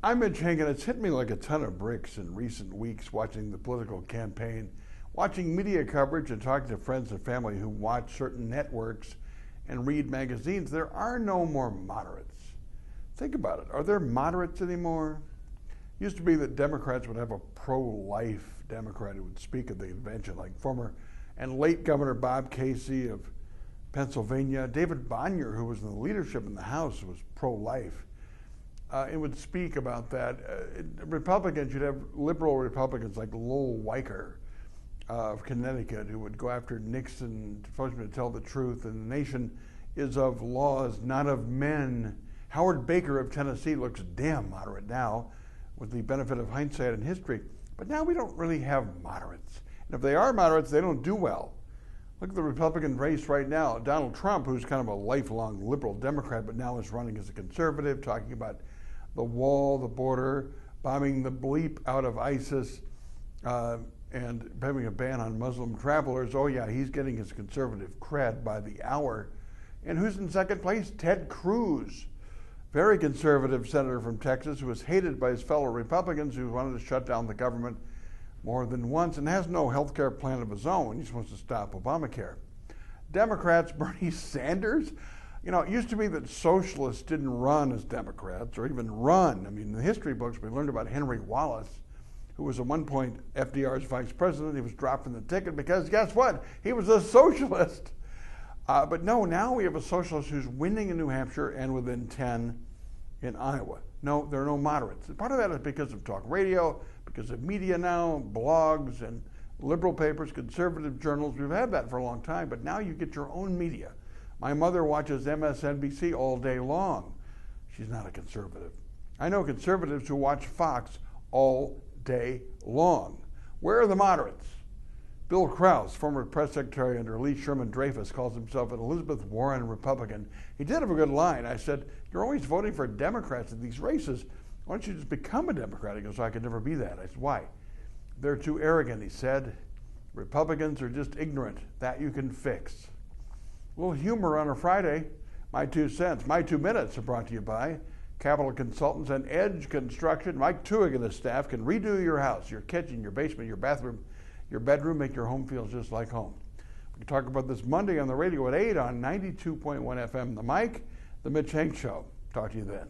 I'm Mitch Henck, and it's hit me like a ton of bricks in recent weeks watching the political campaign, watching media coverage and talking to friends and family who watch certain networks and read magazines. There are no more moderates. Think about it. Are there moderates anymore? It used to be that Democrats would have a pro-life Democrat who would speak at the convention, like former and late Governor Bob Casey of Pennsylvania. David Bonnier, who was in the leadership in the House, was pro-life. It would speak about that. Republicans, you'd have liberal Republicans like Lowell Weicker of Connecticut, who would go after Nixon, force him to tell the truth, and the nation is of laws, not of men. Howard Baker of Tennessee looks damn moderate now, with the benefit of hindsight and history. But now we don't really have moderates. And if they are moderates, they don't do well. Look at the Republican race right now. Donald Trump, who's kind of a lifelong liberal Democrat, but now is running as a conservative, talking about the wall, the border, bombing the bleep out of ISIS, and having a ban on Muslim travelers. Oh yeah, he's getting his conservative cred by the hour. And who's in second place? Ted Cruz, very conservative senator from Texas, who is hated by his fellow Republicans who wanted to shut down the government more than once and has no health care plan of his own. He's supposed to stop Obamacare. Democrats, Bernie Sanders. You know, it used to be that socialists didn't run as Democrats or even run. I mean, in the history books, we learned about Henry Wallace, who was at one point FDR's vice president. He was dropped from the ticket because guess what? He was a socialist. But no, now we have a socialist who's winning in New Hampshire and within 10 in Iowa. No, there are no moderates. And part of that is because of talk radio, because of media now, blogs and liberal papers, conservative journals. We've had that for a long time, but now you get your own media. My mother watches MSNBC all day long. She's not a conservative. I know conservatives who watch Fox all day long. Where are the moderates? Bill Krause, former press secretary under Lee Sherman Dreyfus, calls himself an Elizabeth Warren Republican. He did have a good line. I said, "You're always voting for Democrats in these races. Why don't you just become a Democrat?" He goes, "I could never be that." I said, "Why?" "They're too arrogant," he said. "Republicans are just ignorant. That you can fix." A little humor on a Friday. My 2 cents. My 2 minutes are brought to you by Capital Consultants and Edge Construction. Mike Tuig and his staff can redo your house, your kitchen, your basement, your bathroom, your bedroom, make your home feel just like home. We can talk about this Monday on the radio at 8 on 92.1 FM. The Mike, The Mitch Henck Show. Talk to you then.